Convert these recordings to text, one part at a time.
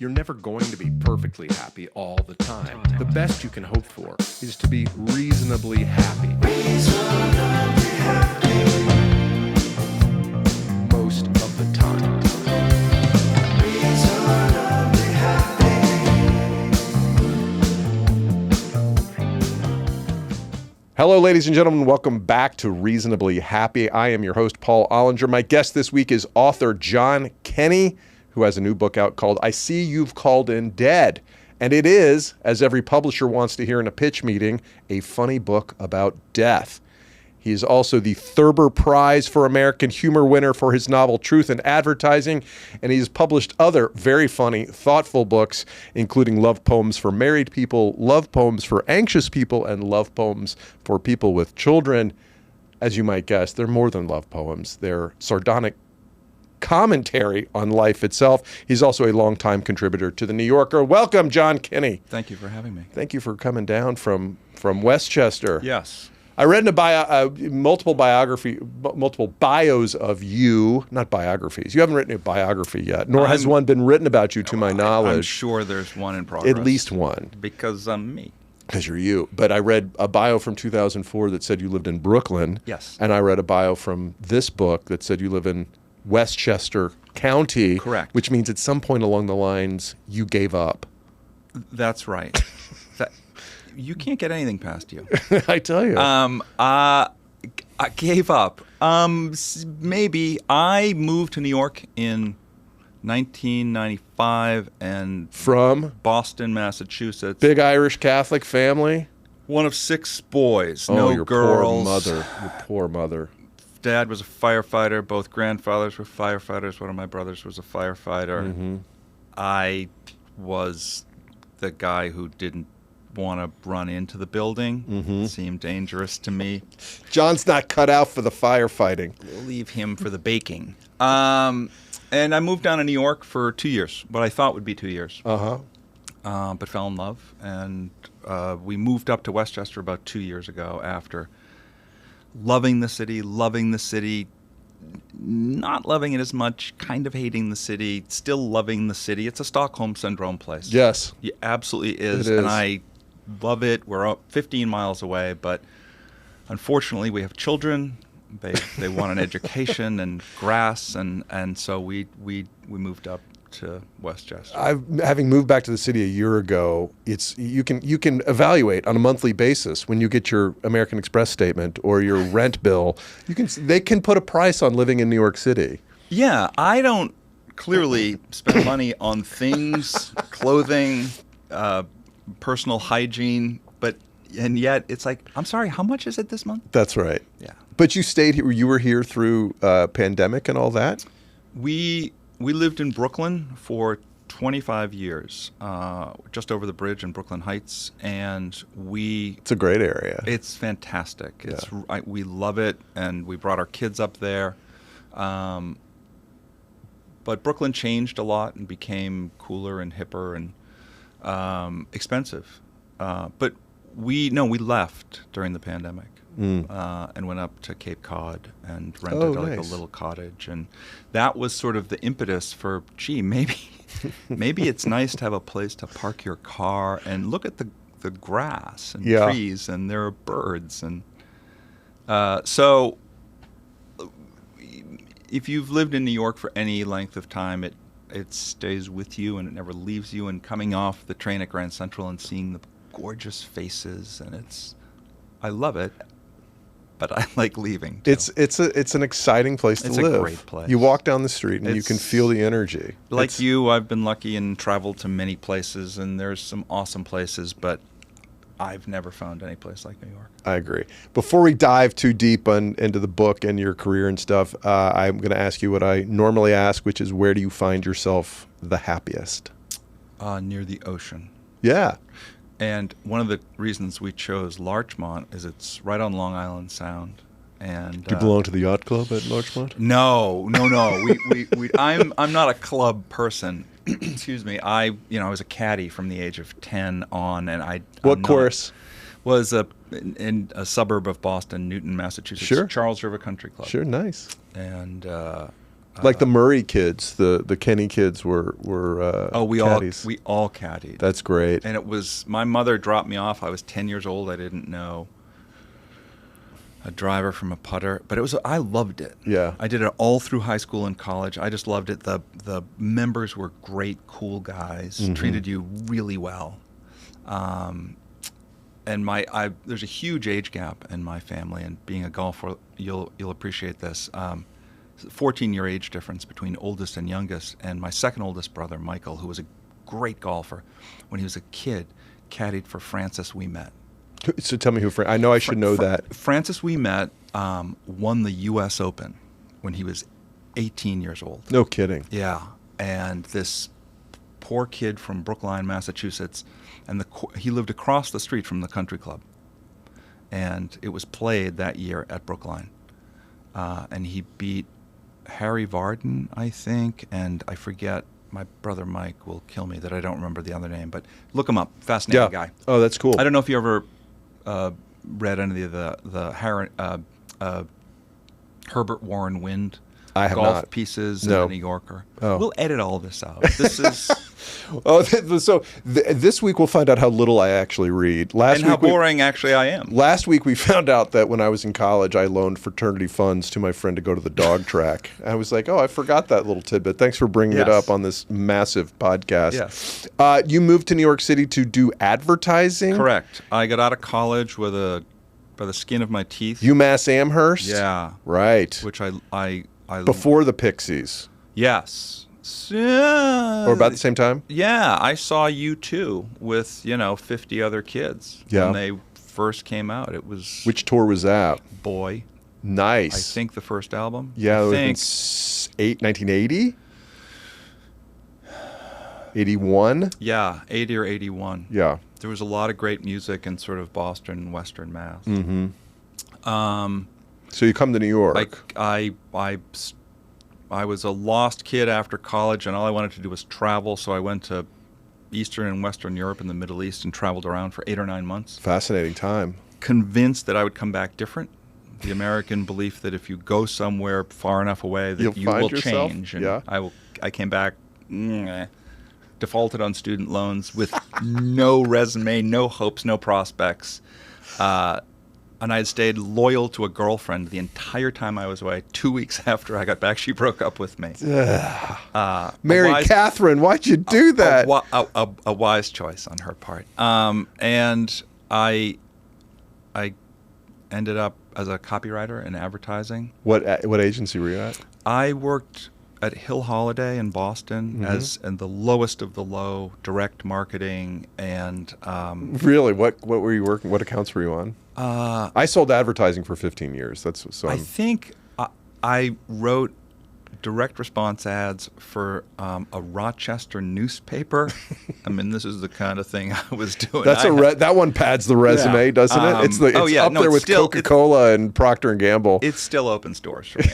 You're never going to be perfectly happy all the time. The best you can hope for is to be reasonably happy. Reasonably happy. Most of the time. Reasonably happy. Hello, ladies and gentlemen. Welcome back to Reasonably Happy. I am your host, Paul Ollinger. My guest this week is author John Kenney, who has a new book out called I See You've Called In Dead. And it is, as every publisher wants to hear in a pitch meeting, a funny book about death. He is also the Thurber Prize for American Humor winner for his novel Truth in Advertising, and he has published other very funny, thoughtful books, including love poems for married people, love poems for anxious people, and love poems for people with children. As you might guess, they're more than love poems. They're sardonic commentary on life itself. He's also a longtime contributor to The New Yorker. Welcome, John Kenney. Thank you for having me. Thank you for coming down from Westchester. Yes. I read in multiple bios of you, not biographies. You haven't written a biography yet, nor has one been written about you to my knowledge. I'm sure there's one in progress. At least one. Because I'm me. Because you're you. But I read a bio from 2004 that said you lived in Brooklyn. Yes. And I read a bio from this book that said you live in Westchester County. Correct. Which means at some point along the lines, you gave up. That's right. You can't get anything past you. I tell you. I gave up. Maybe. I moved to New York in 1995 and from Boston, Massachusetts. Big Irish Catholic family. One of 6 boys. Oh, no your girls. Poor mother. Your poor mother. Dad was a firefighter. Both grandfathers were firefighters. One of my brothers was a firefighter. Mm-hmm. I was the guy who didn't want to run into the building. Mm-hmm. It seemed dangerous to me. John's not cut out for the firefighting. We'll leave him for the baking. And I moved down to New York for 2 years, what I thought would be 2 years. Uh-huh. But fell in love. And we moved up to Westchester about 2 years ago after loving the city, not loving it as much, kind of hating the city, still loving the city. It's a Stockholm Syndrome place. Yes. It absolutely is. It is. And I love it. We're up 15 miles away, but unfortunately we have children. They want an education and grass, and so we moved up to Westchester. Having moved back to the city a year ago, you can evaluate on a monthly basis when you get your American Express statement or your rent bill. They can put a price on living in New York City. Yeah, I don't clearly spend money on things, clothing, personal hygiene, and yet it's like, I'm sorry, how much is it this month? That's right. Yeah. But you stayed here. You were here through pandemic and all that. We lived in Brooklyn for 25 years, just over the bridge in Brooklyn Heights, and It's a great area. It's fantastic. Yeah. We love it, and we brought our kids up there. But Brooklyn changed a lot and became cooler and hipper and expensive. But we left during the pandemic. And went up to Cape Cod and rented a little cottage, and that was sort of the impetus for, maybe it's nice to have a place to park your car and look at the grass and trees, and there are birds, and so if you've lived in New York for any length of time, it stays with you and it never leaves you. And coming off the train at Grand Central and seeing the gorgeous faces, and I love it. But I like leaving, too. It's an exciting place to live. It's a great place. You walk down the street and you can feel the energy. Like you, I've been lucky and traveled to many places, and there's some awesome places, but I've never found any place like New York. I agree. Before we dive too deep into the book and your career and stuff, I'm going to ask you what I normally ask, which is, where do you find yourself the happiest? Near the ocean. Yeah. And one of the reasons we chose Larchmont is it's right on Long Island Sound. And do you belong to the yacht club at Larchmont? No. I'm not a club person. Excuse me. I was a caddy from the age of 10 on, and What course? Was in a suburb of Boston, Newton, Massachusetts. Sure. Charles River Country Club. Sure, nice. And Like the Murray kids, the Kenney kids were we caddies. all caddied. That's great. And it was, my mother dropped me off. I was 10 years old. I didn't know a driver from a putter, but I loved it. Yeah. I did it all through high school and college. I just loved it. The members were great, cool guys, treated you really well. And there's a huge age gap in my family, and being a golfer, you'll appreciate this. 14-year age difference between oldest and youngest, and my second oldest brother, Michael, who was a great golfer, when he was a kid, caddied for Francis Ouimet. So tell me who. I know I should know that. Francis Ouimet won the U.S. Open when he was 18 years old. No kidding. Yeah, and this poor kid from Brookline, Massachusetts, and he lived across the street from the country club, and it was played that year at Brookline, and he beat Harry Varden, I think, and I forget. My brother Mike will kill me that I don't remember the other name, but look him up. Fascinating guy. Oh, that's cool. I don't know if you ever read any of the Herbert Warren Wind I have golf not. pieces No. in the New Yorker. Oh. We'll edit all this out. This is This week we'll find out how little I actually read. and how boring actually I am. Last week we found out that when I was in college, I loaned fraternity funds to my friend to go to the dog track. I was like, oh, I forgot that little tidbit. Thanks for bringing it Yes. up on this massive podcast. Yes. You moved to New York City to do advertising? Correct. I got out of college by the skin of my teeth. UMass Amherst? Yeah. Right. Which I Before the Pixies. Yes. Or about the same time? Yeah, I saw you too with 50 other kids Yeah. when they first came out. It was Which tour was that? Boy. Nice. I think the first album. Yeah, I it think. was 1980? 81? Yeah, 80 or 81. Yeah. There was a lot of great music in sort of Boston and Western Mass. So you come to New York. I was a lost kid after college, and all I wanted to do was travel. So I went to Eastern and Western Europe and the Middle East and traveled around for 8 or 9 months. Fascinating time. Convinced that I would come back different. The American belief that if you go somewhere far enough away, that You'll you find will yourself? change. And Yeah. I came back, defaulted on student loans with no resume, no hopes, no prospects. And I had stayed loyal to a girlfriend the entire time I was away. 2 weeks after I got back, she broke up with me. Mary Catherine, why'd you do that? A wise choice on her part. And I ended up as a copywriter in advertising. What agency were you at? I worked at Hill Holiday in Boston as in the lowest of the low, direct marketing and Really? What were you working? What accounts were you on? I sold advertising for 15 years. I think I wrote direct response ads for a Rochester newspaper. I mean, this is the kind of thing I was doing. That one pads the resume, doesn't it? It's up there with Coca-Cola and Procter & Gamble. It still opens doors for me.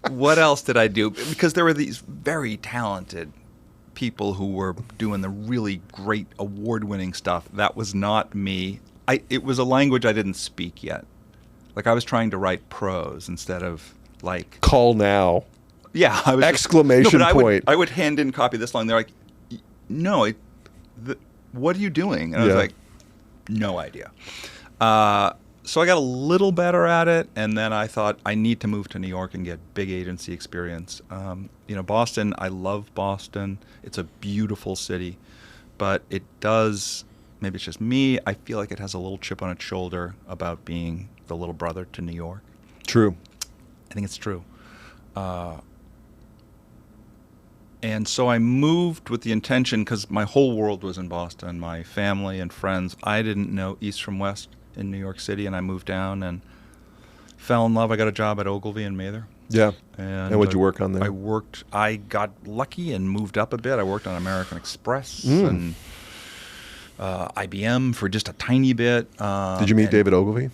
What else did I do? Because there were these very talented people who were doing the really great award-winning stuff. That was not me. It was a language I didn't speak yet. Like I was trying to write prose instead of like call now. Yeah, I was exclamation point. I would hand in copy this long. They're like, no, what are you doing? And I was like, no idea. So I got a little better at it, and then I thought I need to move to New York and get big agency experience. Boston, I love Boston. It's a beautiful city, but it does, maybe it's just me, I feel like it has a little chip on its shoulder about being the little brother to New York. True. I think it's true. And so I moved with the intention, because my whole world was in Boston, my family and friends. I didn't know east from west in New York City, and I moved down and fell in love. I got a job at Ogilvy and Mather. Yeah. And what'd you work on there? I got lucky and moved up a bit. I worked on American Express and IBM for just a tiny bit. Did you meet David Ogilvy?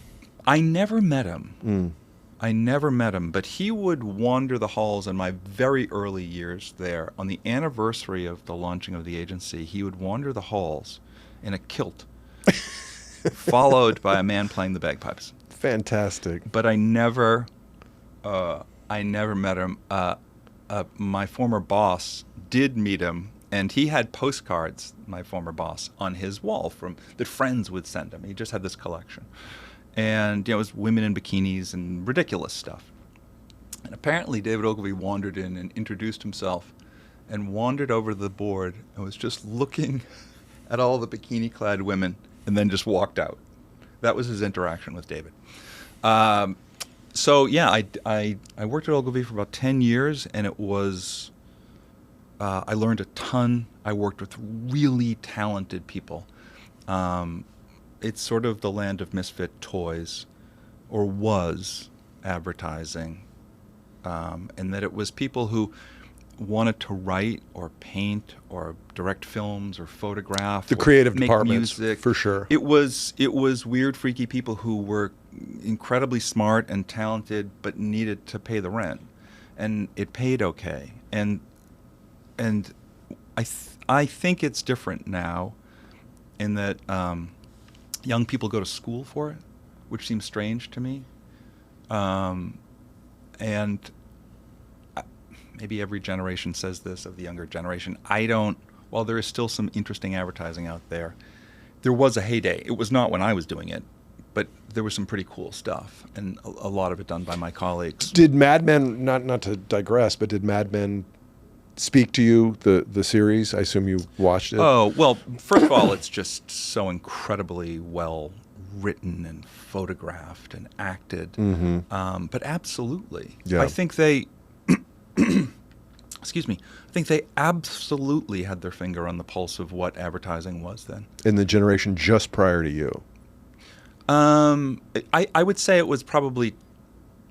I never met him. I never met him, but he would wander the halls in my very early years there. On the anniversary of the launching of the agency, he would wander the halls in a kilt, followed by a man playing the bagpipes. Fantastic. But I never I never met him. My former boss did meet him, and he had postcards, my former boss, on his wall that friends would send him. He just had this collection. And, it was women in bikinis and ridiculous stuff. And apparently David Ogilvy wandered in and introduced himself and wandered over to the board and was just looking at all the bikini-clad women and then just walked out. That was his interaction with David. So yeah, I worked at Ogilvy for about 10 years, and it was, I learned a ton. I worked with really talented people. It's sort of the land of misfit toys, or was advertising, and that it was people who wanted to write or paint or direct films or photograph, The or creative make departments, music. for sure. It was weird, freaky people who were incredibly smart and talented, but needed to pay the rent, and it paid okay. And I think it's different now, in that young people go to school for it, which seems strange to me. And maybe every generation says this of the younger generation. While there is still some interesting advertising out there, there was a heyday. It was not when I was doing it, but there was some pretty cool stuff, and a lot of it done by my colleagues. Did Mad Men, not to digress, but did Mad Men speak to you, the series? I assume you watched it. Oh, well, first of all, it's just so incredibly well written and photographed and acted. Mm-hmm. But absolutely. Yeah. I think they, excuse me, I think they absolutely had their finger on the pulse of what advertising was then. In the generation just prior to you. I would say it was probably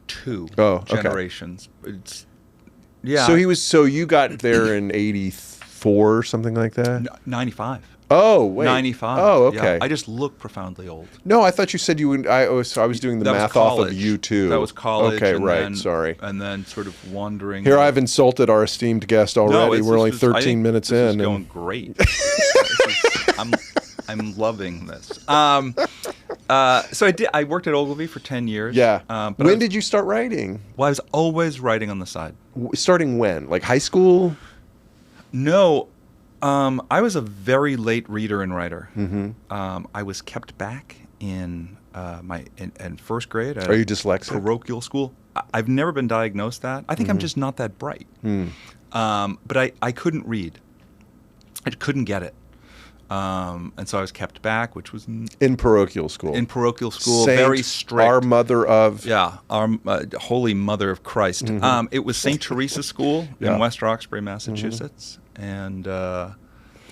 two generations. It's, yeah. So you got there in 84 or something like that? 95. Oh, wait. 95. Oh, okay. Yeah. I just look profoundly old. No, I thought you said you would. I was doing the That was math off of college. you too. That was college. Okay, and right. then- Sorry. And then sort of wandering. Here I've insulted our esteemed guest already. We're only 13 minutes this in. Is going great. I'm loving this. So I worked at Ogilvy for 10 years. Yeah. But When did you start writing? Well, I was always writing on the side. Starting when? Like high school? No. I was a very late reader and writer. Mm-hmm. I was kept back in in first grade at Are you dyslexic? parochial school. I've never been diagnosed that. I think I'm just not that bright. But I couldn't read. I couldn't get it. And so I was kept back, which was In parochial school. in parochial school, Saint, very strict. Our Mother of. Yeah, our Holy Mother of Christ. It was St. Teresa's School Yeah. in West Roxbury, Massachusetts. And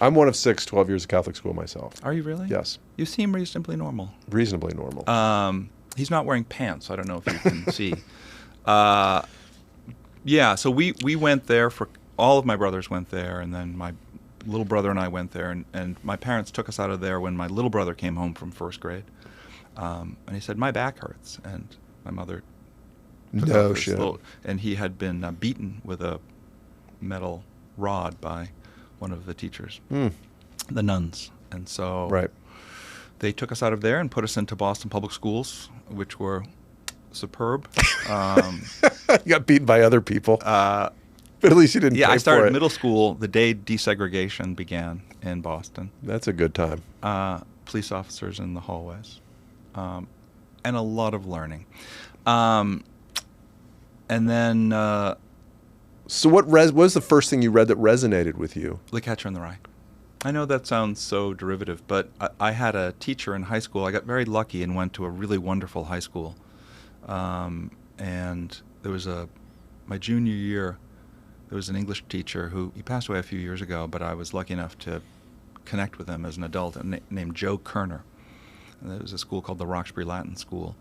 I'm one of 6, 12 years of Catholic school myself. are you really? Yes. You seem reasonably normal. Reasonably normal. He's not wearing pants. I don't know if you can see. Yeah, so we went there for all of my brothers went there, and then my little brother and I went there, and my parents took us out of there when my little brother came home from first grade, and he said, "My back hurts," and my mother took No off his shit. and he had been beaten with a metal rod by one of the teachers, the nuns, and so Right. they took us out of there and put us into Boston public schools, which were superb. You got beaten by other people. But at least you didn't Yeah, pay I started for it. middle school the day desegregation began in Boston. That's a good time. Police officers in the hallways, and a lot of learning. And then So what was the first thing you read that resonated with you? The Catcher in the Rye. I know that sounds so derivative, but I had a teacher in high school. I got very lucky and went to a really wonderful high school. And there was my junior year, there was an English teacher he passed away a few years ago, but I was lucky enough to connect with him as an adult, named Joe Kerner. And there was a school called the Roxbury Latin School.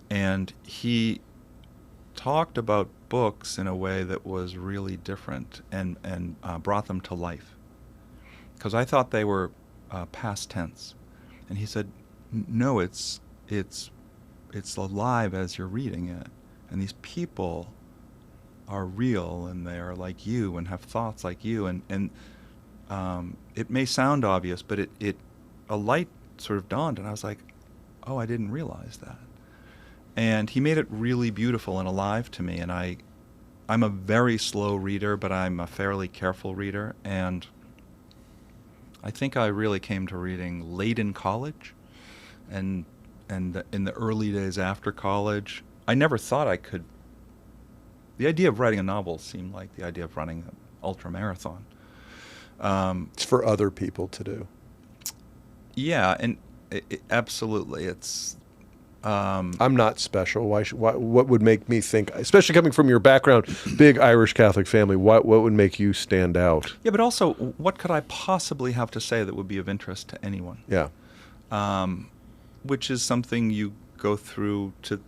And he talked about books in a way that was really different and brought them to life. Because I thought they were past tense. And he said, no, it's alive as you're reading it. And these people are real, and they are like you and have thoughts like you. And it may sound obvious, but a light sort of dawned, and I was like, oh, I didn't realize that. And he made it really beautiful and alive to me, and I I'm a very slow reader, but I'm a fairly careful reader, and I think I really came to reading late in college, and in the early days after college. I never thought I could. The idea of writing a novel seemed like the idea of running an ultra marathon. It's for other people to do. Yeah, and absolutely, it's. I'm not special. What would make me think, especially coming from your background, big Irish Catholic family, what would make you stand out? Yeah, but also, what could I possibly have to say that would be of interest to anyone? Yeah. Which is something I go through to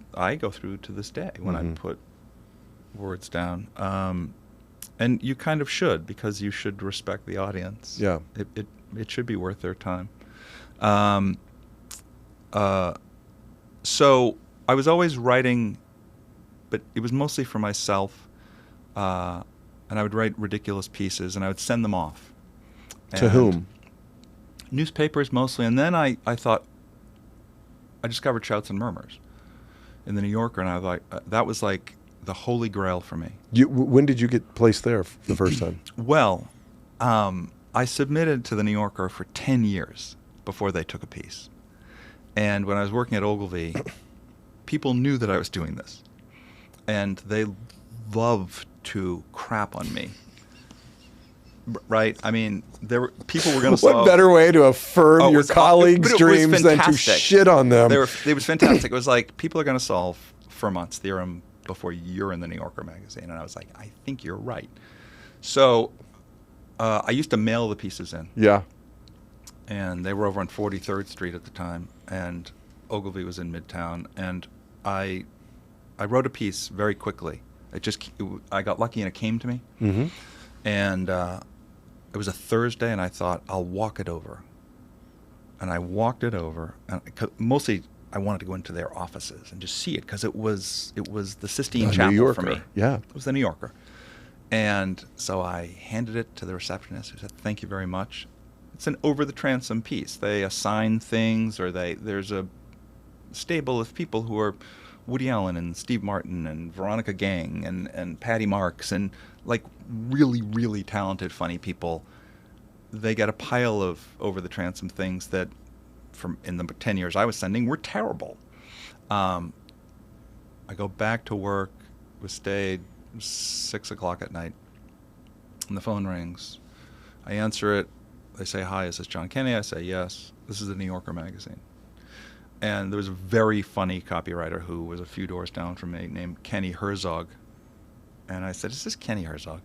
this day when I put words down. And you kind of should, because you should respect the audience. Yeah. It should be worth their time. So I was always writing, but it was mostly for myself. And I would write ridiculous pieces, and I would send them off. To whom? Newspapers mostly. And then I thought, I discovered Shouts and Murmurs in the New Yorker, and I was like, that was like the holy grail for me. When did you get placed there the first time? Well, I submitted to the New Yorker for 10 years before they took a piece. And when I was working at Ogilvy, people knew that I was doing this. And they loved to crap on me. Right? I mean, people were going to solve... What better way to affirm your colleagues' dreams than to shit on them? It was fantastic. It was like, people are going to solve Fermat's theorem before you're in the New Yorker magazine. And I was like, I think you're right. So I used to mail the pieces in. Yeah. And they were over on 43rd Street at the time, and Ogilvy was in Midtown. And I wrote a piece very quickly. I got lucky and it came to me. Mm-hmm. And it was a Thursday, and I thought, I'll walk it over. And I walked it over. And mostly, I wanted to go into their offices and just see it, because it was the Sistine Chapel for me. Yeah. It was the New Yorker. And so I handed it to the receptionist, who said, thank you very much. It's an over-the-transom piece. They assign things, or there's a stable of people who are Woody Allen and Steve Martin and Veronica Gang and Patty Marks, and like really, really talented, funny people. They get a pile of over-the-transom things that, in the 10 years I was sending, were terrible. I go back to work. We stayed 6 o'clock at night, and the phone rings. I answer it. They say, hi, is this John Kenney? I say, yes. This is the New Yorker magazine. And there was a very funny copywriter who was a few doors down from me named Kenny Herzog. And I said, is this Kenny Herzog?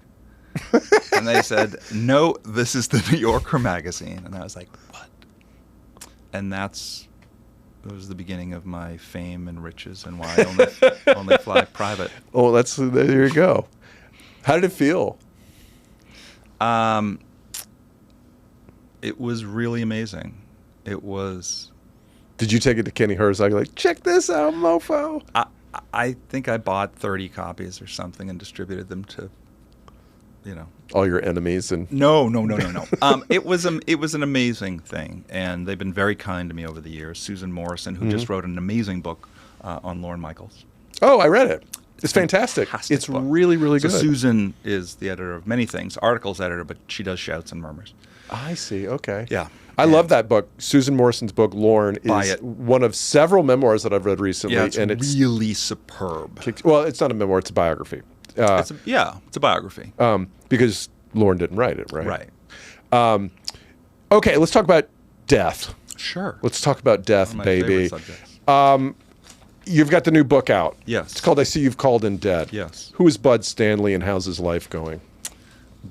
And they said, no, this is the New Yorker magazine. And I was like, what? And that was the beginning of my fame and riches, and why I only fly private. Oh, there you go. How did it feel? It was really amazing. It was... Did you take it to Kenny Herzog, like, check this out, mofo? I think I bought 30 copies or something and distributed them to, all your enemies and... No. It was an amazing thing, and they've been very kind to me over the years. Susan Morrison, who just wrote an amazing book on Lorne Michaels. Oh, I read it. It's fantastic. It's book. really, really good. So Susan is the editor of many things, articles editor, but she does Shouts and Murmurs. I see. Okay. Yeah. I love that book. Susan Morrison's book, Lorne, is one of several memoirs that I've read recently. Yeah, it's really superb. Well, it's not a memoir, it's a biography. It's a biography. Because Lorne didn't write it, right? Right. Okay, let's talk about death. Sure. Let's talk about death, One of my baby. favorite subjects. You've got the new book out. Yes. It's called I See You've Called in Dead. Yes. Who is Bud Stanley, and how's his life going?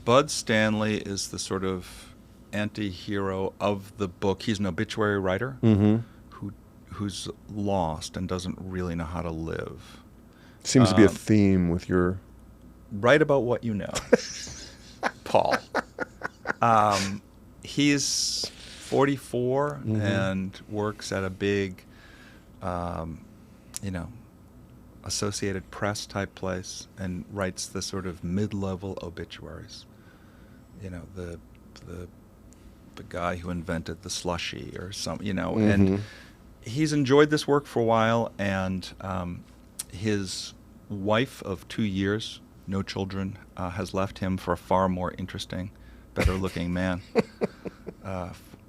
Bud Stanley is the sort of anti-hero of the book. He's an obituary writer who's lost and doesn't really know how to live. Seems to be a theme with your... Write about what you know, Paul. He's 44 and works at a big, Associated Press type place, and writes the sort of mid-level obituaries. The guy who invented the slushie or and he's enjoyed this work for a while, and his wife of 2 years no children, has left him for a far more interesting, better-looking man,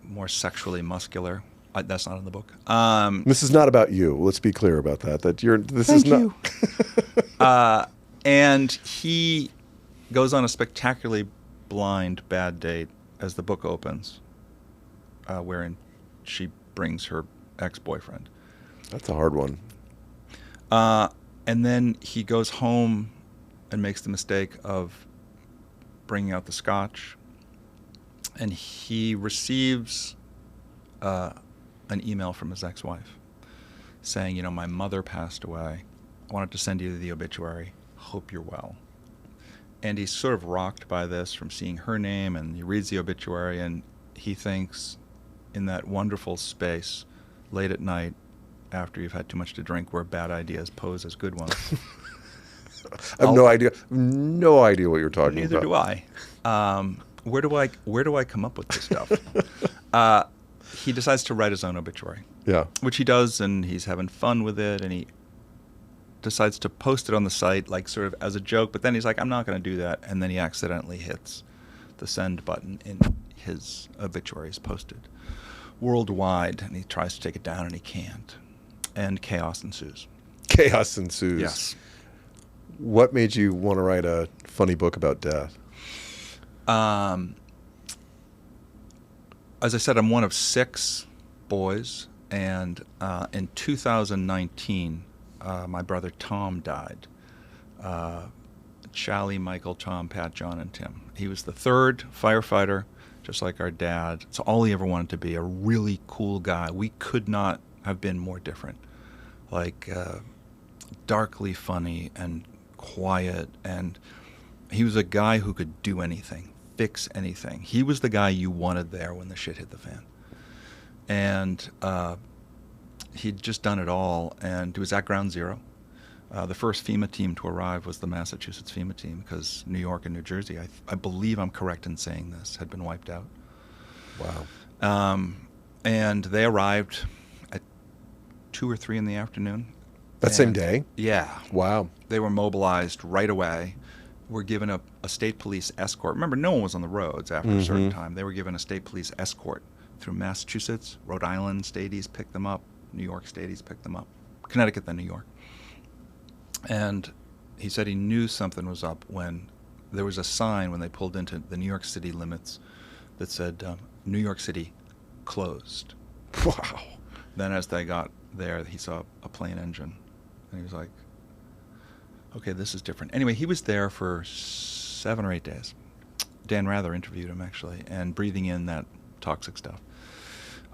more sexually muscular. That's not in the book. This is not about you. Let's be clear about that. Thank you. And he goes on a spectacularly blind bad date as the book opens, wherein she brings her ex-boyfriend. That's a hard one. And then he goes home and makes the mistake of bringing out the scotch, and he receives an email from his ex-wife saying, you know, my mother passed away. I wanted to send you the obituary. Hope you're well. And he's sort of rocked by this from seeing her name, and he reads the obituary, and he thinks, in that wonderful space, late at night, after you've had too much to drink, where bad ideas pose as good ones. I have no idea what you're talking Neither about. do I. Where do I come up with this stuff? He decides to write his own obituary. Yeah. Which he does, and he's having fun with it, and he decides to post it on the site, like sort of as a joke, but then he's like, I'm not going to do that, and then he accidentally hits the send button, and his obituary is posted worldwide, and he tries to take it down, and he can't, and chaos ensues. Chaos ensues. Yes. What made you want to write a funny book about death? As I said, I'm one of 6 boys, and in 2019, my brother Tom died. Charlie, Michael, Tom, Pat, John, and Tim. He was the 3rd firefighter, just like our dad. It's all he ever wanted to be, a really cool guy. We could not have been more different. Like, darkly funny and quiet, and he was a guy who could do anything, fix anything. He was the guy you wanted there when the shit hit the fan. And he'd just done it all, and he was at Ground Zero. The first FEMA team to arrive was the Massachusetts FEMA team, because New York and New Jersey, I believe I'm correct in saying this, had been wiped out. Wow. And they arrived at 2 or 3 in the afternoon. That same day? Yeah. Wow. They were mobilized right away. Were given a state police escort. Remember, no one was on the roads after a certain time. They were given a state police escort through Massachusetts. Rhode Island Stadies picked them up. New York Stadies picked them up. Connecticut, then New York. And he said he knew something was up when there was a sign when they pulled into the New York City limits that said, New York City closed. Wow. Then as they got there, he saw a plane engine. And he was like, okay, this is different. Anyway, he was there for 7 or 8 days. Dan Rather interviewed him, actually, and breathing in that toxic stuff.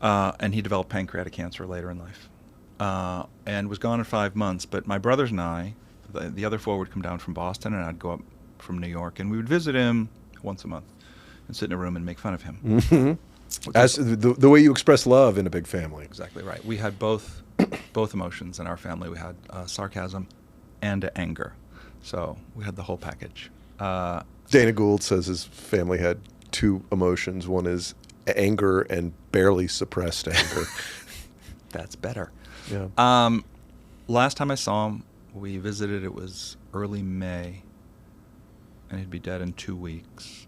And he developed pancreatic cancer later in life. And was gone in 5 months. But my brothers and I, the other 4 would come down from Boston, and I'd go up from New York, and we would visit him once a month and sit in a room and make fun of him. Mm-hmm. As the way you express love in a big family. Exactly right. We had both emotions in our family. We had sarcasm and anger. So we had the whole package. Dana Gould says his family had 2 emotions. One is anger and barely suppressed anger. That's better. Yeah. Last time I saw him, we visited, it was early May, and he'd be dead in 2 weeks.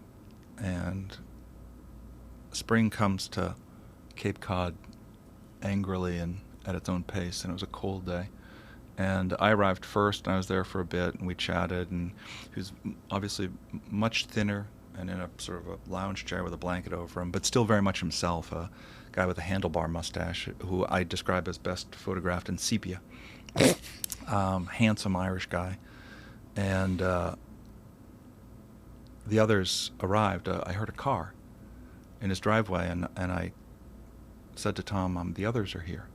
And spring comes to Cape Cod angrily and at its own pace, and it was a cold day. And I arrived first, and I was there for a bit, and we chatted, and he was obviously much thinner and in a sort of a lounge chair with a blanket over him, but still very much himself, a guy with a handlebar mustache who I describe as best photographed in sepia. Handsome Irish guy. And the others arrived. I heard a car in his driveway, and I said to Tom, the others are here.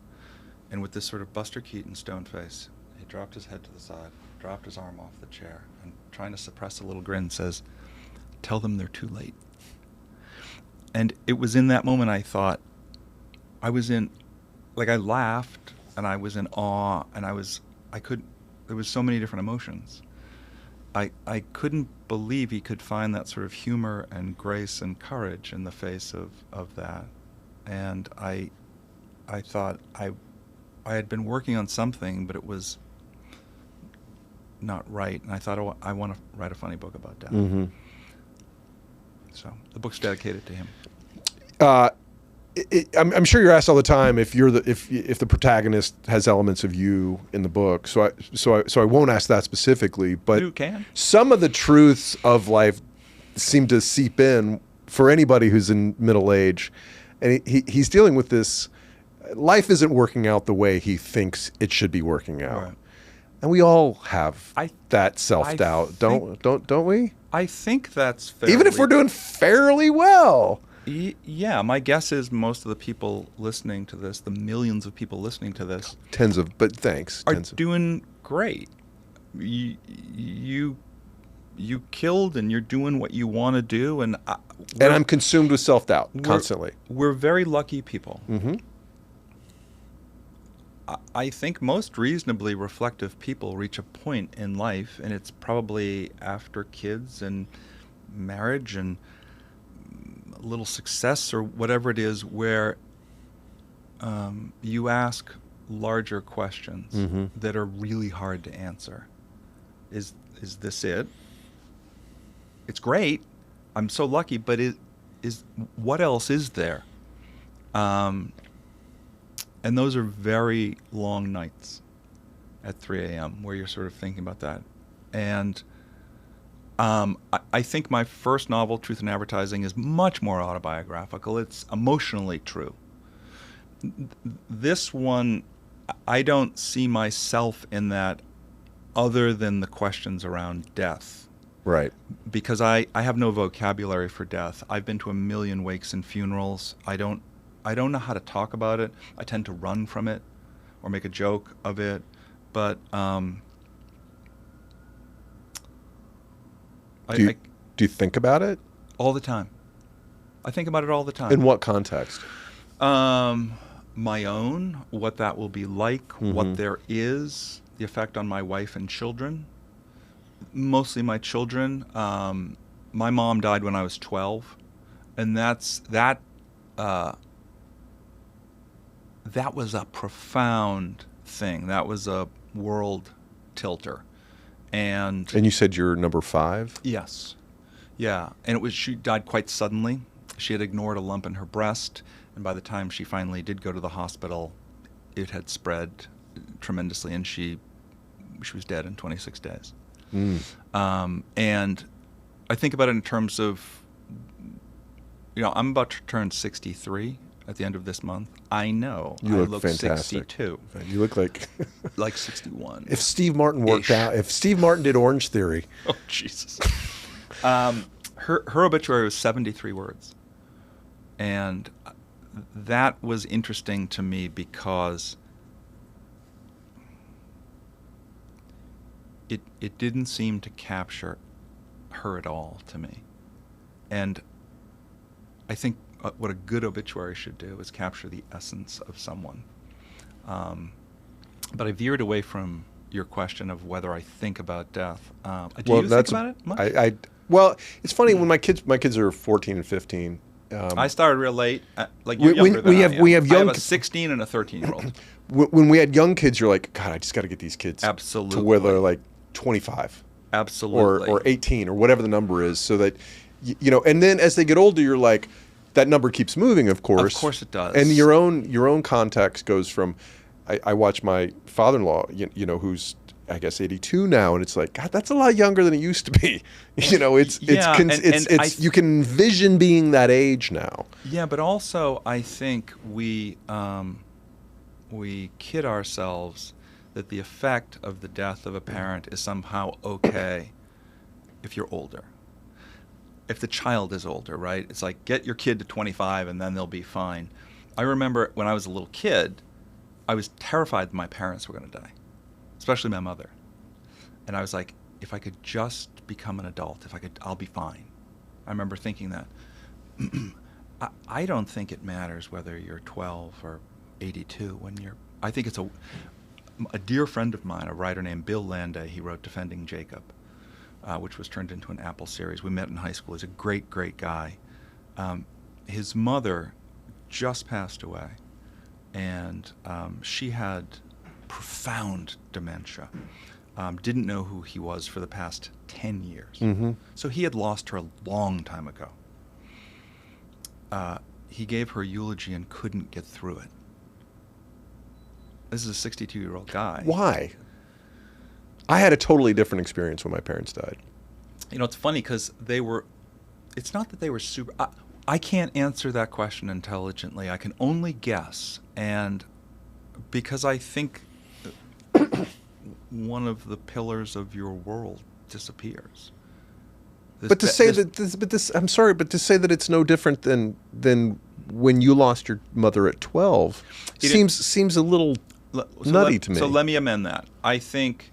And with this sort of Buster Keaton stone face, he dropped his head to the side, dropped his arm off the chair, and trying to suppress a little grin says, "Tell them they're too late." And it was in that moment I thought, I laughed, and I was in awe, and there was so many different emotions. I couldn't believe he could find that sort of humor and grace and courage in the face of that. And I thought I had been working on something, but it was not write. And I thought, oh, I want to write a funny book about death. Mm-hmm. So the book's dedicated to him. I'm sure you're asked all the time if the protagonist has elements of you in the book. So I won't ask that specifically. But You can. some of the truths of life seem to seep in for anybody who's in middle age, and he's dealing with this. Life isn't working out the way he thinks it should be working out, Right. and we all have I- that self-doubt, don't we? I think that's fairly... Even if we're doing fairly well. Yeah, my guess is most of the people listening to this, the millions of people listening to this, But thanks. are doing great. You killed, and you're doing what you want to do, and I'm consumed with self-doubt constantly. We're very lucky people. Mm-hmm. I think most reasonably reflective people reach a point in life, and it's probably after kids and marriage and a little success or whatever it is, where you ask larger questions Mm-hmm. that are really hard to answer. Is this it? It's great. I'm so lucky, but what else is there? And those are very long nights at 3 a.m. where you're sort of thinking about that. And I think my first novel, Truth in Advertising, is much more autobiographical. It's emotionally true. This one, I don't see myself in that other than the questions around death. Right. Because I have no vocabulary for death. I've been to a million wakes and funerals. I don't know how to talk about it. I tend to run from it or make a joke of it. But Do you think about it? All the time. I think about it all the time. In what context? My own, what that will be like, Mm-hmm. what there is, the effect on my wife and children. Mostly my children. My mom died when I was 12, and that was a profound thing. That was a world tilter. And you said you're number 5? yes. Yeah. And she died quite suddenly. She had ignored a lump in her breast, and by the time she finally did go to the hospital, it had spread tremendously, and she was dead in 26 days. And I think about it in terms of, I'm about to turn 63 at the end of this month. I know You I look look fantastic. 62, You look like like 61. if Steve Martin worked out. If Steve Martin did Orange Theory. Oh, Jesus. Her obituary was 73 words. And that was interesting to me because it didn't seem to capture her at all to me. And I think what a good obituary should do is capture the essence of someone. But I veered away from your question of whether I think about death. Do you think about it much? Well, it's funny when my kids are 14 and 15. I started real late. Like you're younger than I am. we have young I have a 16 and a 13-year-old. When we had young kids, you're like, God, I just got to get these kids Absolutely. to where they're like 25 Absolutely. or 18 or whatever the number is, so that and then as they get older, you're like, that number keeps moving, of course. Of course it does. And your own context goes from, I watch my father-in-law, who's I guess 82 now, and it's like, God, that's a lot younger than it used to be. You can envision being that age now. Yeah, but also I think we kid ourselves that the effect of the death of a parent is somehow okay if you're older. If the child is older, right? It's like, get your kid to 25 and then they'll be fine. I remember when I was a little kid, I was terrified that my parents were going to die, especially my mother. And I was like, if I could just become an adult, I'll be fine. I remember thinking that. I don't think it matters whether you're 12 or 82 I think it's a dear friend of mine, a writer named Bill Landay, he wrote Defending Jacob, which was turned into an Apple series. We met in high school. He's a great, great guy. His mother just passed away, and she had profound dementia. didn't know who he was for the past 10 years. Mm-hmm. So he had lost her a long time ago. He gave her a eulogy and couldn't get through it. This is a 62-year-old guy. Why? I had a totally different experience when my parents died. You know, it's funny because it's not that they were super. I can't answer that question intelligently. I can only guess. And because I think one of the pillars of your world disappears. I'm sorry, but to say that it's no different than when you lost your mother at 12 seems a little nutty to me. So let me amend that. I think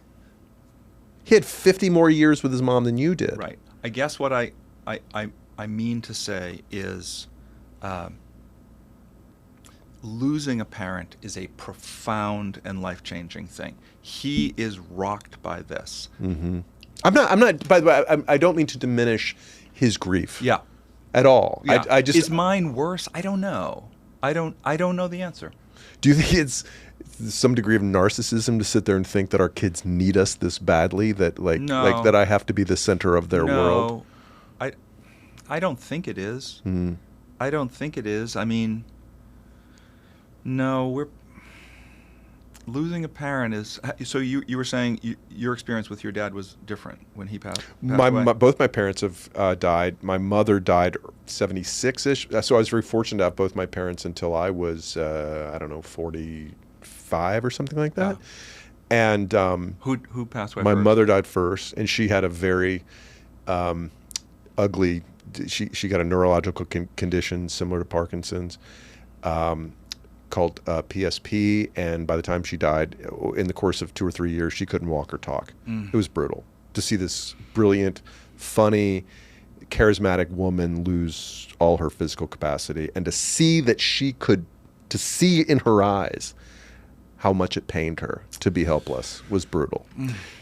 he had 50 more years with his mom than you did. Right. I guess what I mean to say is losing a parent is a profound and life-changing thing. He is rocked by this. Mm-hmm. I'm not. By the way, I don't mean to diminish his grief. Yeah. At all. Yeah. I just. Is mine worse? I don't know. I don't know the answer. Do you think it's some degree of narcissism to sit there and think that our kids need us this badly that like that I have to be the center of their world? I don't think it is. Mm. I don't think it is. I mean, no, we're losing a parent is. So you were saying your experience with your dad was different when he passed away? Both my parents have died. My mother died 76-ish. So I was very fortunate to have both my parents until I was 45 or something like that. Yeah. And who passed away? My first? mother died first, and she had a very ugly. She got a neurological condition similar to Parkinson's. Called PSP, and by the time she died, in the course of 2 or 3 years, she couldn't walk or talk. It was brutal to see this brilliant, funny, charismatic woman lose all her physical capacity, and to see in her eyes how much it pained her to be helpless was brutal.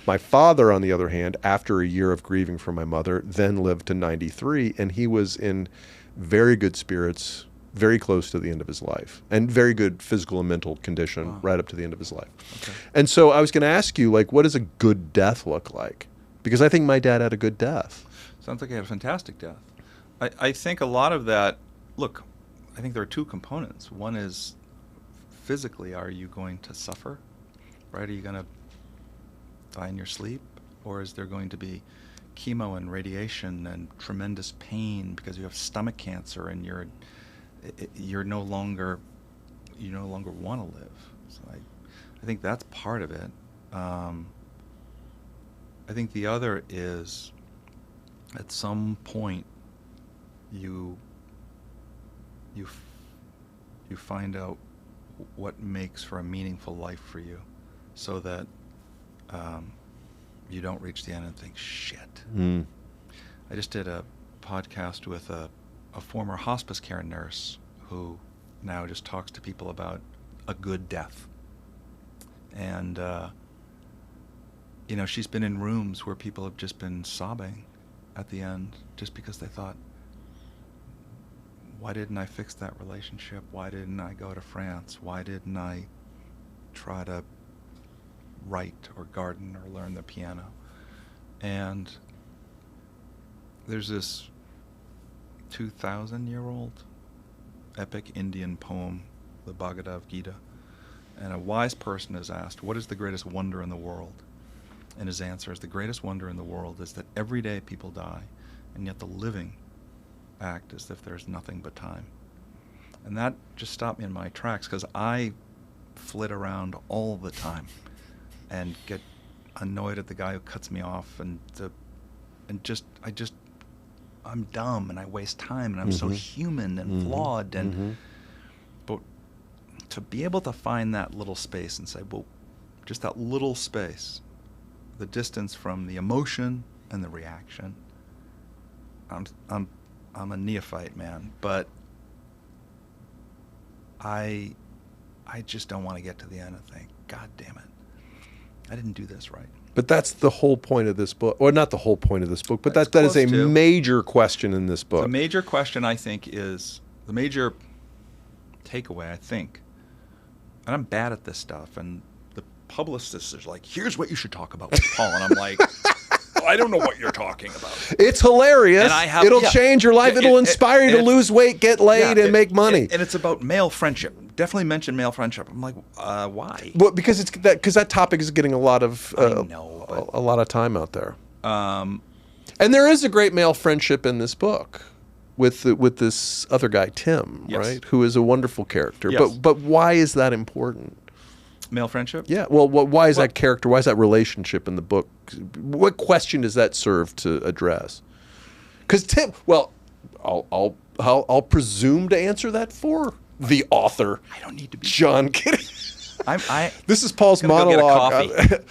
My father, on the other hand, after a year of grieving for my mother, then lived to 93, and he was in very good spirits, very close to the end of his life, and very good physical and mental condition right up to the end of his life. Okay. And so I was going to ask you, like, what does a good death look like? Because I think my dad had a good death. Sounds like he had a fantastic death. I think a lot of that, look, I think there are two components. One is physically, are you going to suffer? Right? Are you going to die in your sleep? Or is there going to be chemo and radiation and tremendous pain because you have stomach cancer and you no longer want to live? So I think that's part of it. I think the other is at some point you find out what makes for a meaningful life for you, so that you don't reach the end and think, shit. I just did a podcast with a former hospice care nurse who now just talks to people about a good death. And, she's been in rooms where people have just been sobbing at the end just because they thought, why didn't I fix that relationship? Why didn't I go to France? Why didn't I try to write or garden or learn the piano? And there's this 2,000-year-old epic Indian poem, the Bhagavad Gita, and a wise person is asked, what is the greatest wonder in the world? And his answer is, the greatest wonder in the world is that every day people die, and yet the living act as if there's nothing but time. And that just stopped me in my tracks, because I flit around all the time and get annoyed at the guy who cuts me off, I'm dumb and I waste time and I'm so human and flawed, and but to be able to find that little space and say, well, just that little space, the distance from the emotion and the reaction. I'm a neophyte, man, but I just don't want to get to the end and think, God damn it, I didn't do this right. But that's the whole point of this book, or not the whole point of this book, but that is a major question in this book. The major question, I think, is the major takeaway, I think, and I'm bad at this stuff, and publicists are like, here's what you should talk about with Paul. And I'm like, I don't know what you're talking about. It's hilarious. And It'll change your life. It'll inspire you to lose weight, get laid, and make money. And it's about male friendship. Definitely mention male friendship. I'm like, why? Well, because that topic is getting a lot of I know, but... a lot of time out there. And there is a great male friendship in this book with this other guy, Tim, yes. right? Who is a wonderful character. Yes. But why is that important? Male friendship? Yeah. Well, why is that character? Why is that relationship in the book? What question does that serve to address? Because Tim, well, I'll presume to answer that for the author. I don't need to be John Kenney. This is Paul's monologue.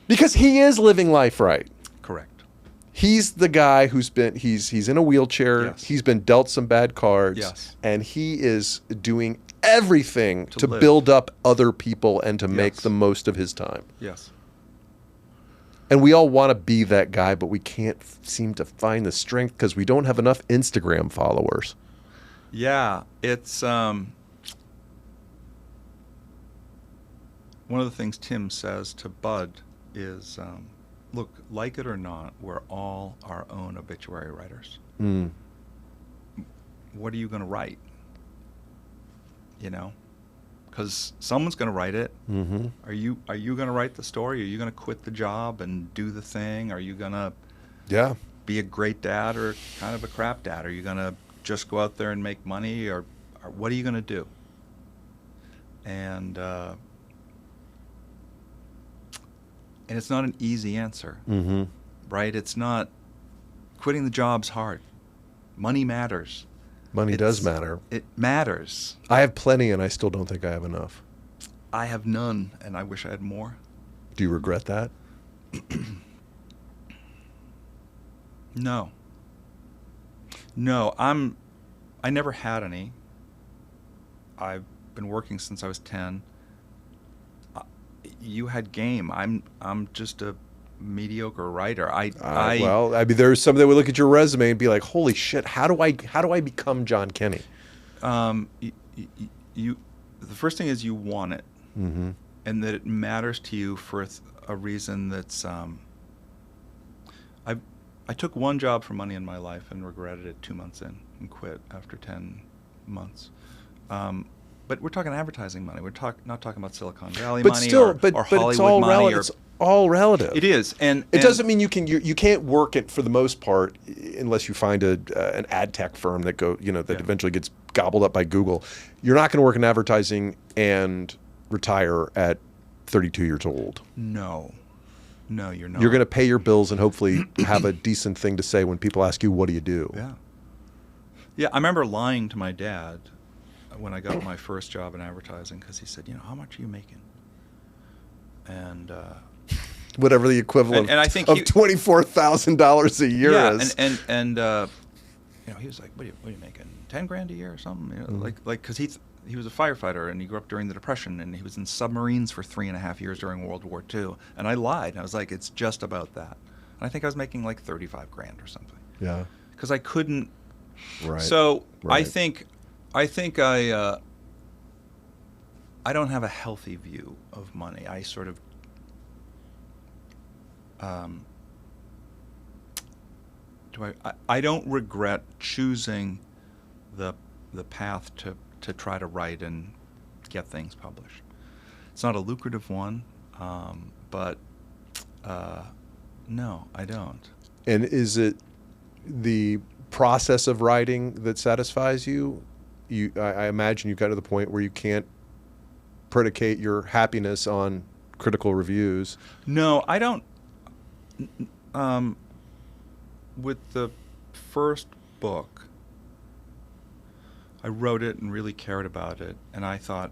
Because he is living life right. Correct. He's the guy who's been he's in a wheelchair. Yes. He's been dealt some bad cards. Yes. And he is doing everything to live. build up other people and to make Yes. the most of his time. Yes. And we all want to be that guy, but we can't seem to find the strength because we don't have enough Instagram followers. Yeah, it's one of the things Tim says to Bud is, look, like it or not, we're all our own obituary writers. Mm. What are you going to write? You know, because someone's going to write it. Mm-hmm. Are you going to write the story? Are you going to quit the job and do the thing? Are you going to be a great dad or kind of a crap dad? Are you going to just go out there and make money, or what are you going to do? And it's not an easy answer, Mm-hmm. right? It's not. Quitting the job's hard. Money matters. Money does matter. It matters. I have plenty, and I still don't think I have enough. I have none, and I wish I had more. Do you regret that? No. No, I never had any. I've been working since I was 10. You had game. I'm just a mediocre writer. Well, I mean, there's some that would look at your resume and be like, "Holy shit! How do I become John Kenney?" You the first thing is you want it, Mm-hmm. and that it matters to you for a reason that's. I took one job for money in my life and regretted it 2 months in and quit after 10 months. But we're talking advertising money. We're not talking about Silicon Valley money or Hollywood it's all money. It's all relative. It is, and it doesn't mean you can't work it for the most part unless you find an ad tech firm that eventually gets gobbled up by Google. You're not going to work in advertising and retire at 32 years old. No, you're not. You're going to pay your bills and hopefully have a decent thing to say when people ask you, "What do you do?" Yeah. I remember lying to my dad when I got my first job in advertising because he said, "How much are you making?" And whatever the equivalent and I think of $24,000 a year is. And he was like, "What are you making? 10 grand a year or something?" Mm-hmm. Like because he was a firefighter and he grew up during the Depression and he was in submarines for 3.5 years during World War II. And I lied. And I was like, "It's just about that." And I think I was making like 35 grand or something. Yeah. Because I couldn't. Right. So right. I think I don't have a healthy view of money. I sort of I don't regret choosing the path to try to write and get things published. It's not a lucrative one, but no, I don't. And is it the process of writing that satisfies you? I imagine you got to the point where you can't predicate your happiness on critical reviews. No, I don't. With the first book, I wrote it and really cared about it, and I thought,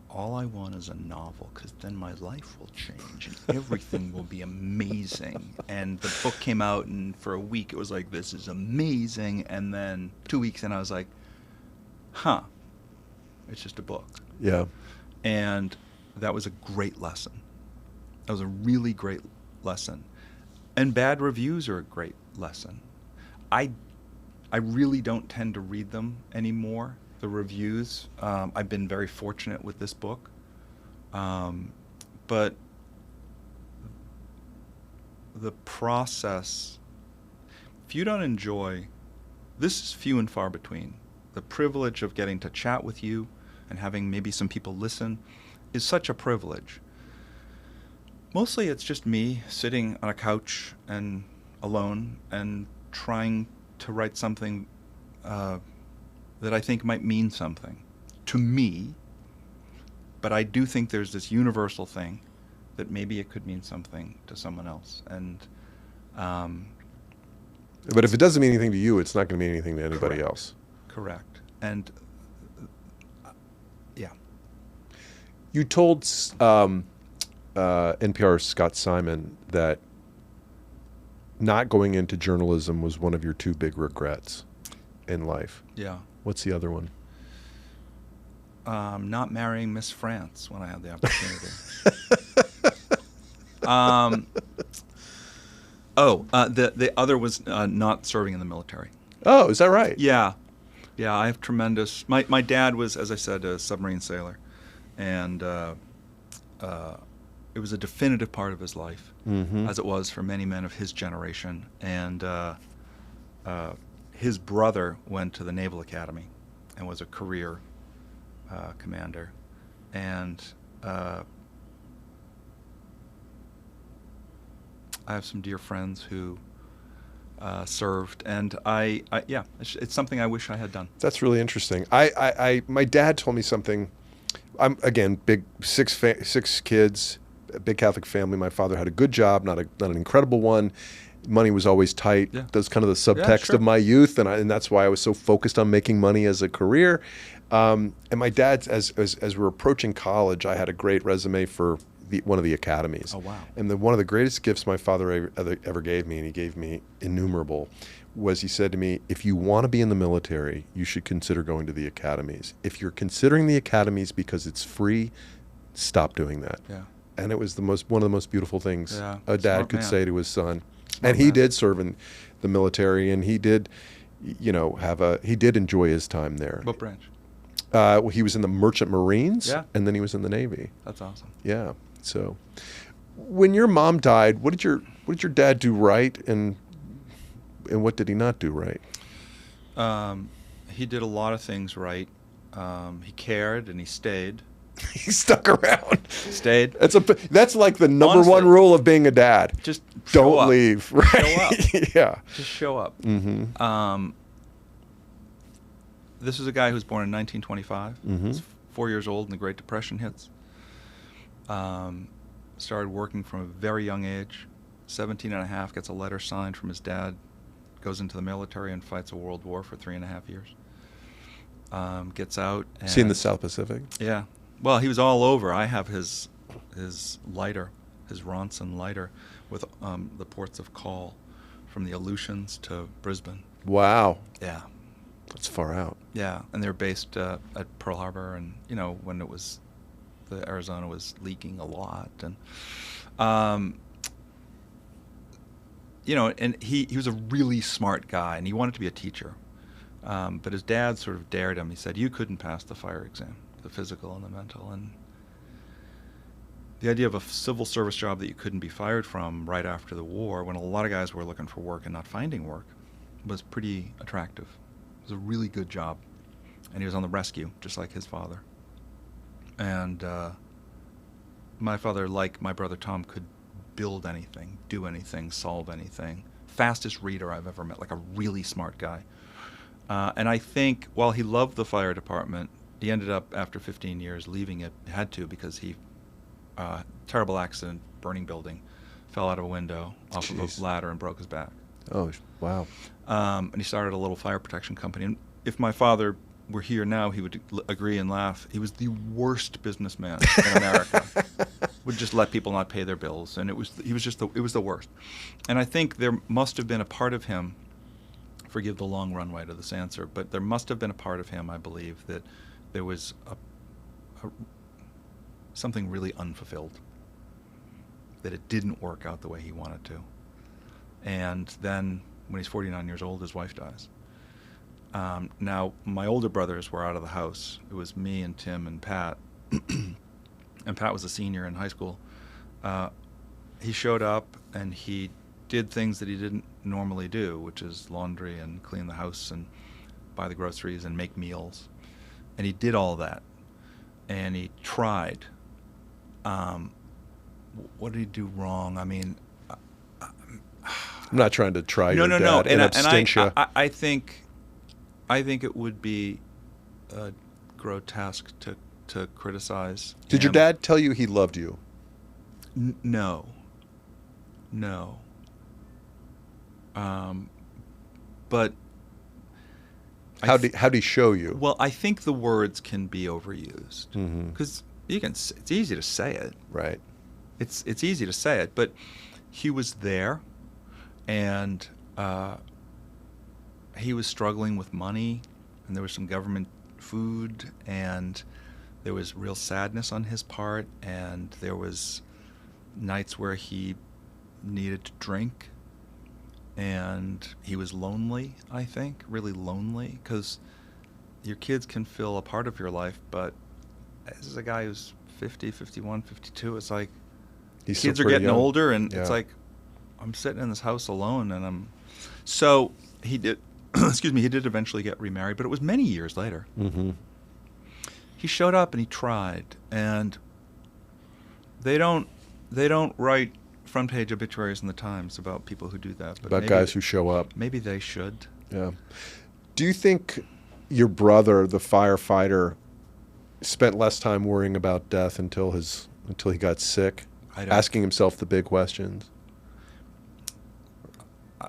all I want is a novel, because then my life will change and everything will be amazing. And the book came out, and for a week it was like, this is amazing. And then 2 weeks in, I was like, it's just a book. Yeah. And that was a great lesson. That was a really great lesson. And bad reviews are a great lesson. I really don't tend to read them anymore, the reviews. I've been very fortunate with this book. But the process, if you don't enjoy, this is few and far between. The privilege of getting to chat with you and having maybe some people listen is such a privilege. Mostly it's just me sitting on a couch and alone and trying to write something that I think might mean something to me, but I do think there's this universal thing that maybe it could mean something to someone else. And But if it doesn't mean anything to you, it's not going to mean anything to anybody Correct. else. Correct. And yeah. You told NPR's Scott Simon that not going into journalism was one of your two big regrets in life. Yeah. What's the other one? Not marrying Miss France when I had the opportunity. The other was not serving in the military. Oh, is that right? Yeah. Yeah, I have tremendous... My dad was, as I said, a submarine sailor. And it was a definitive part of his life, as it was for many men of his generation. And his brother went to the Naval Academy and was a career commander. And I have some dear friends who served, and it's something I wish I had done. That's really interesting. My dad told me something. I'm again big six kids, a big Catholic family. My father had a good job, not an incredible one. Money was always tight. Yeah. That's kind of the subtext sure. of my youth, and that's why I was so focused on making money as a career. And my dad, as we were approaching college, I had a great resume for one of the academies. Oh, wow. And one of the greatest gifts my father ever gave me, and he gave me innumerable, was he said to me, if you want to be in the military, you should consider going to the academies. If you're considering the academies because it's free, stop doing that. Yeah. And it was one of the most beautiful things a dad Smart could man. say to his son. Smart And he man. did serve in the military, and he did, he did enjoy his time there. What branch? Well, he was in the Merchant Marines, Yeah. and then he was in the Navy. That's awesome. Yeah. So, when your mom died, what did your dad do right, and what did he not do right? He did a lot of things right. He cared and he stayed. He stuck around. Stayed. That's like the number Honestly, one rule of being a dad. Just show Don't up. leave. Right? Show up. Yeah. Just show up. Mm-hmm. This is a guy who was born in 1925. Mm-hmm. He's 4 years old and the Great Depression hits. Started working from a very young age. 17 and a half, gets a letter signed from his dad, goes into the military and fights a world war for 3.5 years. Gets out. And See in the South Pacific? Yeah. Well, he was all over. I have his lighter, his Ronson lighter, with the ports of call from the Aleutians to Brisbane. Wow. Yeah. That's far out. Yeah, and they're based at Pearl Harbor, and when it was, the Arizona was leaking a lot, and and he was a really smart guy, and he wanted to be a teacher, but his dad sort of dared him. He said, "You couldn't pass the fire exam, the physical and the mental," and the idea of a civil service job that you couldn't be fired from right after the war, when a lot of guys were looking for work and not finding work, was pretty attractive. It was a really good job, and he was on the rescue, just like his father. And my father, like my brother Tom, could build anything, do anything, solve anything. Fastest reader I've ever met, like a really smart guy. And I think while he loved the fire department, he ended up, after 15 years, leaving it. Had to, because he, terrible accident, burning building, fell out of a window off of a ladder and broke his back. Oh, wow. And he started a little fire protection company. And if my father were here now, he would agree and laugh. He was the worst businessman in America. Would just let people not pay their bills, and it was the worst. And I think there must have been a part of him, forgive the long runway to this answer, but there must have been a part of him, I believe, that there was something really unfulfilled, that it didn't work out the way he wanted to. And then when he's 49 years old, his wife dies. Now, my older brothers were out of the house. It was me and Tim and Pat. And Pat was a senior in high school. He showed up, and he did things that he didn't normally do, which is laundry and clean the house and buy the groceries and make meals. And he did all that. And he tried. What did he do wrong? I mean, I'm not trying to try your dad no. in absentia. I think it would be grotesque to criticize. Did your him. dad tell you he loved you? No. But How'd he show you? well, I think the words can be overused Mm-hmm. because it's easy to say it. Right. It's easy to say it, but he was there, and he was struggling with money, and there was some government food, and there was real sadness on his part, and there was nights where he needed to drink, and he was lonely, I think, really lonely, because your kids can fill a part of your life, but this is a guy who's 50, 51, 52, it's like He's kids still are pretty getting young. older, and Yeah. it's like I'm sitting in this house alone, and so he did excuse me, he did eventually get remarried, but it was many years later. Mm-hmm. He showed up and he tried, and they don't write front page obituaries in the Times about people who do that, but About guys who show up. maybe they should. Yeah. Do you think your brother, the firefighter, spent less time worrying about death until he got sick, I don't- asking himself the big questions?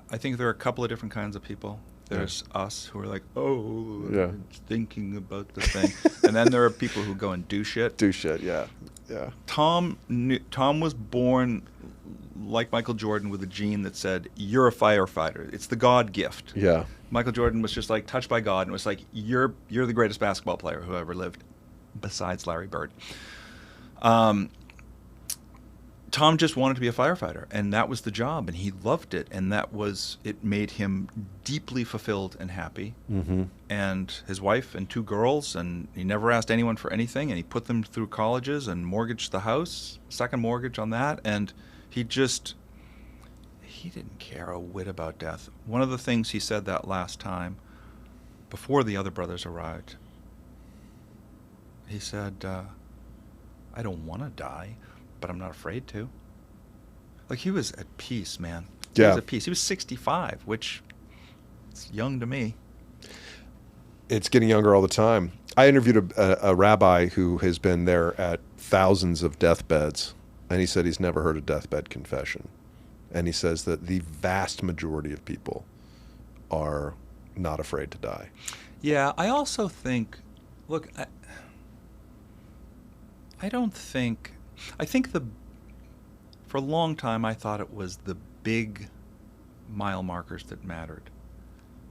I think there are a couple of different kinds of people. There's us who are like, oh, Yeah. thinking about the thing, and then there are people who go and do shit. Do shit, yeah. Yeah. Tom was born like Michael Jordan with a gene that said, you're a firefighter. It's the God gift. Yeah. Michael Jordan was just like touched by God, and it was like, you're the greatest basketball player who ever lived, besides Larry Bird. Tom just wanted to be a firefighter, and that was the job, and he loved it, and it made him deeply fulfilled and happy. Mm-hmm. And his wife and 2 girls, and he never asked anyone for anything, and he put them through colleges and mortgaged the house, second mortgage on that, and he didn't care a whit about death. One of the things he said that last time, before the other brothers arrived, he said, I don't want to die, but I'm not afraid to. Like, he was at peace, man. He Yeah. was at peace. He was 65, which is young to me. It's getting younger all the time. I interviewed a rabbi who has been there at thousands of deathbeds, and he said he's never heard a deathbed confession. And he says that the vast majority of people are not afraid to die. Yeah, I also think, look, I think for a long time I thought it was the big mile markers that mattered.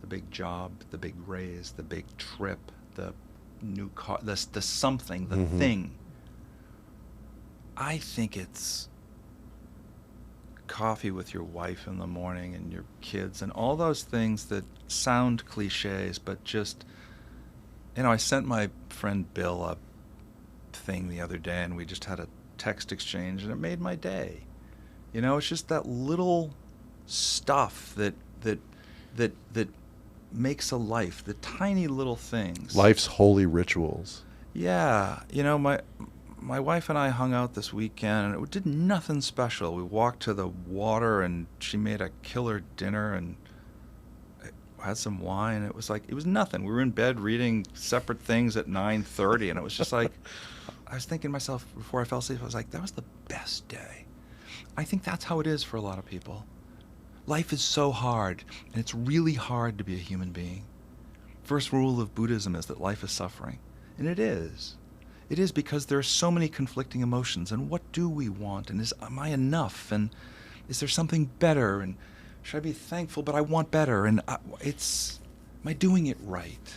The big job, the big raise, the big trip, the new car, the something, the Mhm. thing. I think it's coffee with your wife in the morning and your kids and all those things that sound cliches, but just, I sent my friend Bill a thing the other day, and we just had a text exchange, and it made my day. It's just that little stuff that makes a life, the tiny little things. Life's holy rituals. Yeah, my wife and I hung out this weekend, and it did nothing special. We walked to the water, and she made a killer dinner, and had some wine. It was nothing. We were in bed reading separate things at 9:30, and it was just like, I was thinking to myself before I fell asleep, I was like, that was the best day. I think that's how it is for a lot of people. Life is so hard, and it's really hard to be a human being. First rule of Buddhism is that life is suffering, and it is. It is because there are so many conflicting emotions, and what do we want, and am I enough, and is there something better, and should I be thankful, but I want better, and am I doing it right?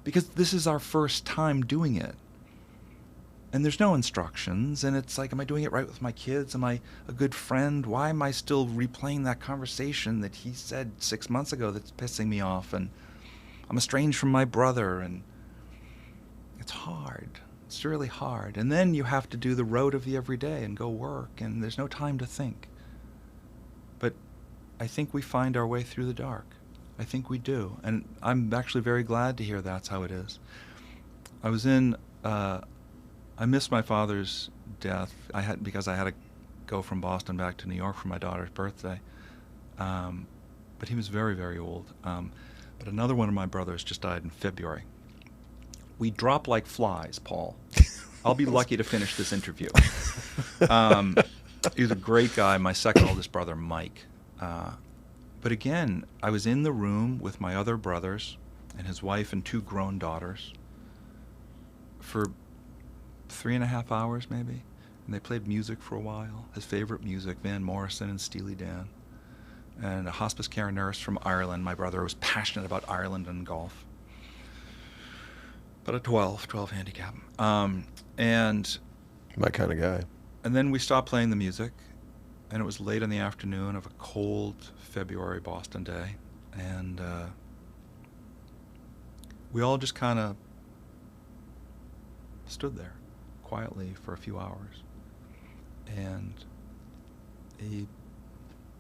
Because this is our first time doing it. And there's no instructions, and it's like, am I doing it right with my kids? Am I a good friend? Why am I still replaying that conversation that he said 6 months ago that's pissing me off? And I'm estranged from my brother, and it's hard. It's really hard. And then you have to do the road of the everyday and go work, and there's no time to think. But I think we find our way through the dark. I think we do. And I'm actually very glad to hear that's how it is. I missed my father's death. Because I had to go from Boston back to New York for my daughter's birthday. But he was very, very old. But another one of my brothers just died in February. We drop like flies, Paul. I'll be lucky to finish this interview. He was a great guy, my second oldest brother, Mike. But again, I was in the room with my other brothers and his wife and 2 grown daughters for 3.5 hours maybe. And they played music for a while, his favorite music, Van Morrison and Steely Dan. And a hospice care nurse from Ireland. My brother was passionate about Ireland and golf. But a 12 handicap. And My kind of guy. And then we stopped playing the music, and it was late in the afternoon of a cold February Boston day, and we all just kind of stood there quietly for a few hours, and he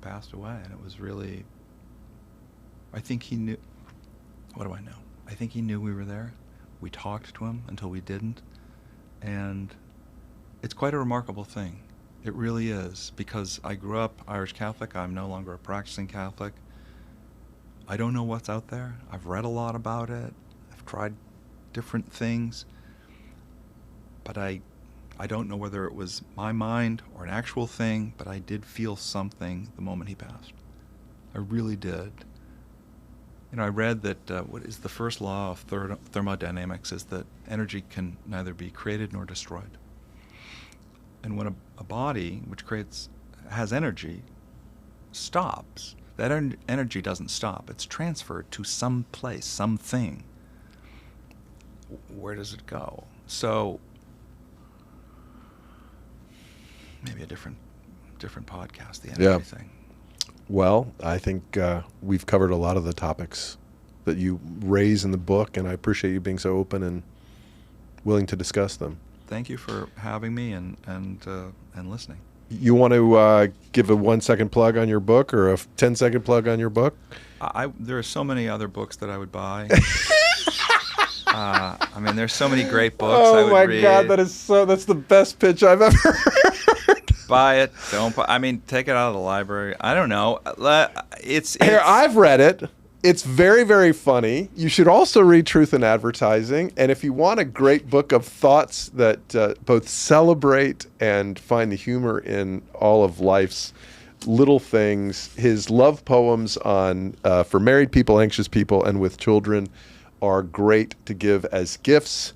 passed away, and it was really, I think he knew, what do I know? I think he knew we were there. We talked to him until we didn't, and it's quite a remarkable thing. It really is, because I grew up Irish Catholic. I'm no longer a practicing Catholic. I don't know what's out there. I've read a lot about it. I've tried different things. But I don't know whether it was my mind or an actual thing, but I did feel something the moment he passed. I really did. You know, I read that what is the first law of thermodynamics is that energy can neither be created nor destroyed. And when a body which has energy stops, that energy doesn't stop. It's transferred to some place, something. Where does it go? So maybe a different podcast, the energy thing. Well, I think we've covered a lot of the topics that you raise in the book, and I appreciate you being so open and willing to discuss them. Thank you for having me and listening. You want to give a 1-second plug on your book or a 10-second plug on your book? There are so many other books that I would buy. I mean, there's so many great books I would read. Oh my God, that's the best pitch I've ever heard. Buy it. Don't buy. I mean, take it out of the library. I don't know. Here, I've read it. It's very, very funny. You should also read Truth in Advertising. And if you want a great book of thoughts that both celebrate and find the humor in all of life's little things, his love poems on for married people, anxious people, and with children are great to give as gifts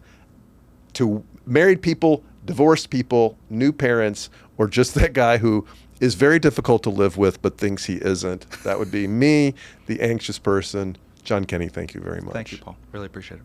to married people, divorced people, new parents, or just that guy who is very difficult to live with but thinks he isn't. That would be me, the anxious person. John Kenney, thank you very much. Thank you, Paul. Really appreciate it.